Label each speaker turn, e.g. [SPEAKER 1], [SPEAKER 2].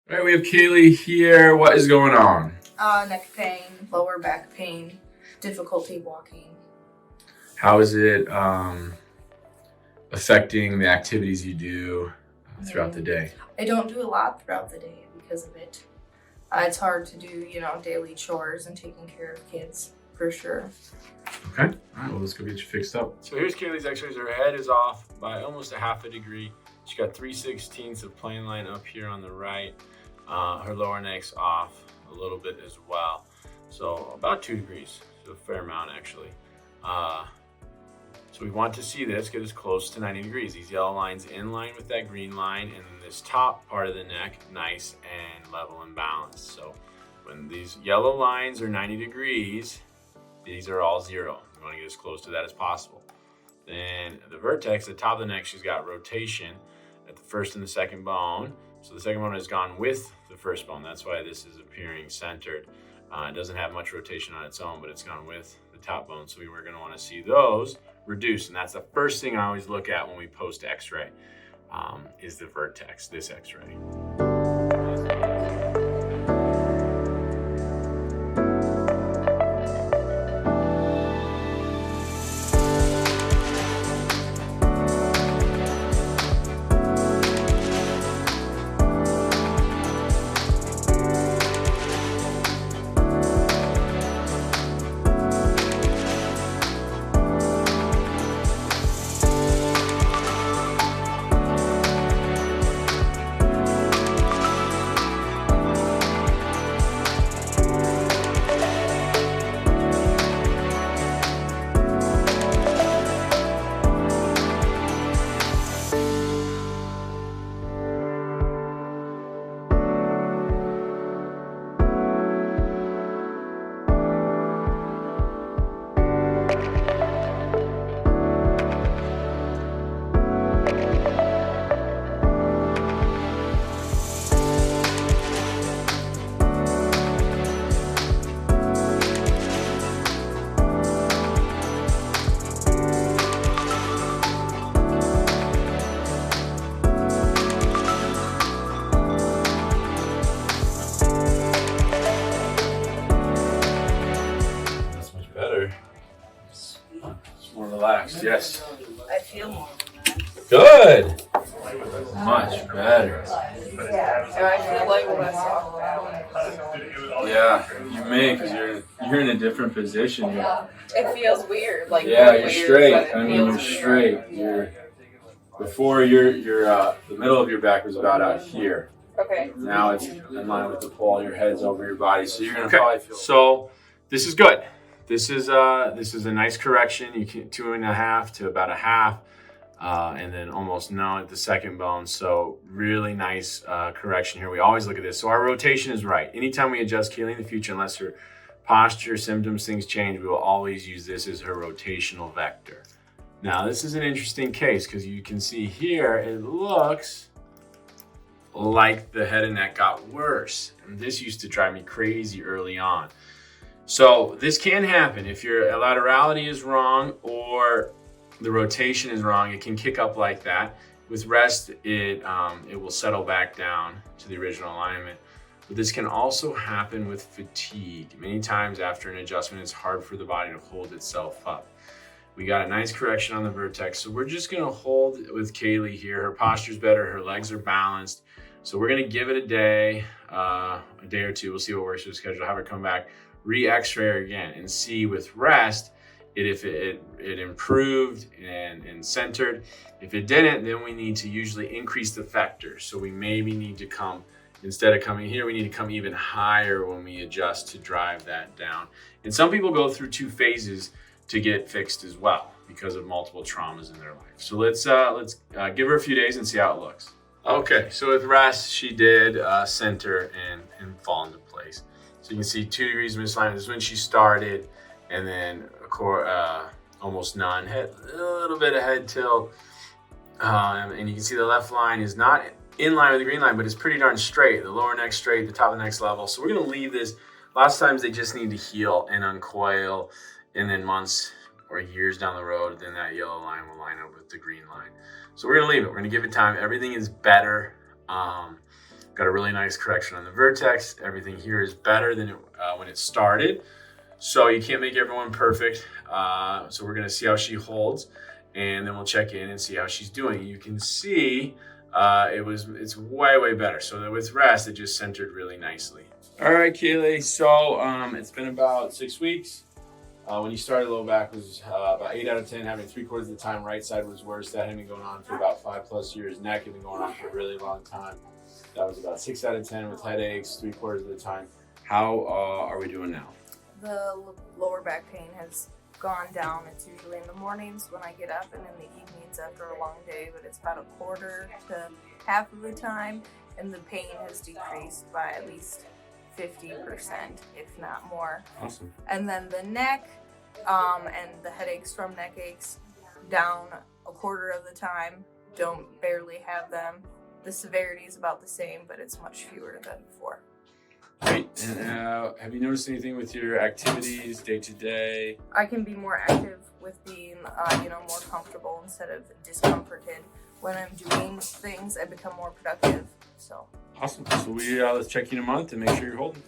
[SPEAKER 1] All right, we have Kaylie here. What is going on?
[SPEAKER 2] Neck pain, lower back pain, difficulty walking.
[SPEAKER 1] How is it affecting the activities you do throughout the day?
[SPEAKER 2] I don't do a lot throughout the day because of it. It's hard to do, daily chores and taking care of kids, for sure.
[SPEAKER 1] Okay. All right, well, let's go get you fixed up. So here's Kaylie's x-rays. Her head is off by almost a half a degree. She got 3/16 of plane line up here on the right. Her lower neck's off a little bit as well. So about 2 degrees, so a fair amount actually. So we want to see this get as close to 90 degrees. These yellow lines in line with that green line, and then this top part of the neck, nice and level and balanced. So when these yellow lines are 90 degrees, these are all 0. We want to get as close to that as possible. Then the vertex, the top of the neck, she's got rotation at the first and the second bone. So the second bone has gone with the first bone. That's why this is appearing centered. It doesn't have much rotation on its own, but it's gone with the top bone. So we were going to want to see those reduced. And that's the first thing I always look at when we post x-ray, is the vertex, this x-ray. More relaxed, yes.
[SPEAKER 2] I feel more.
[SPEAKER 1] Good. Much better.
[SPEAKER 2] Yeah, I feel like when I walk down.
[SPEAKER 1] Yeah, you may, because you're in a different position.
[SPEAKER 2] It feels weird.
[SPEAKER 1] Yeah, you're
[SPEAKER 2] weird,
[SPEAKER 1] straight. I mean, you're straight. Before the middle of your back was about out here.
[SPEAKER 2] Okay.
[SPEAKER 1] Now it's in line with the pole. Your head's over your body, so you're gonna probably feel. So this is good. This is a nice correction. You can 2.5 to about a half, and then almost none at the second bone. So really nice correction here. We always look at this. So our rotation is right. Anytime we adjust Kaylie in the future, unless her posture, symptoms, things change, we will always use this as her rotational vector. Now this is an interesting case because you can see here it looks like the head and neck got worse. And this used to drive me crazy early on. So this can happen if your laterality is wrong or the rotation is wrong. It can kick up like that. With rest, it will settle back down to the original alignment. But this can also happen with fatigue. Many times after an adjustment, it's hard for the body to hold itself up. We got a nice correction on the vertex. So we're just gonna hold with Kaylie here. Her posture's better, her legs are balanced. So we're gonna give it a day or two. We'll see what works for the schedule. Have her come back, re-x-ray her again and see with rest if it improved and centered. If it didn't, then we need to usually increase the vector. So we maybe need to come, instead of coming here, we need to come even higher when we adjust to drive that down. And some people go through 2 phases to get fixed as well because of multiple traumas in their life. So let's give her a few days and see how it looks. Okay, so with rest, she did center and fall into place. So you can see 2 degrees of misalignment. This is when she started, and then almost none. Head, a little bit of head tilt, and you can see the left line is not in line with the green line, but it's pretty darn straight. The lower neck straight, the top of the neck's level. So we're gonna leave this. Lots of times they just need to heal and uncoil, and then months or years down the road, then that yellow line will line up with the green line. So we're gonna leave it. We're gonna give it time. Everything is better. Got a really nice correction on the vertex. Everything here is better than when it started. So you can't make everyone perfect. So we're gonna see how she holds, and then we'll check in and see how she's doing. You can see it's way better. So with rest, it just centered really nicely. All right, Kaylie. So it's been about 6 weeks. When you started, low back was about 8 out of 10, having 3/4 of the time. Right side was worse. That had been going on for about 5+ years. Neck had been going on for a really long time. That was about 6 out of 10 with headaches 3/4 of the time. How are we doing now?
[SPEAKER 2] The lower back pain has gone down. It's usually in the mornings when I get up and in the evenings after a long day, but it's about 1/4 to half of the time, and the pain has decreased by at least 50%, if not more.
[SPEAKER 1] Awesome.
[SPEAKER 2] And then the neck and the headaches from neck aches down 1/4 of the time, barely have them. The severity is about the same, but it's much fewer than before.
[SPEAKER 1] Great. And have you noticed anything with your activities day to day?
[SPEAKER 2] I can be more active with being, more comfortable instead of discomforted. When I'm doing things, I become more productive. So
[SPEAKER 1] awesome. So let's check you in a month and make sure you're holding.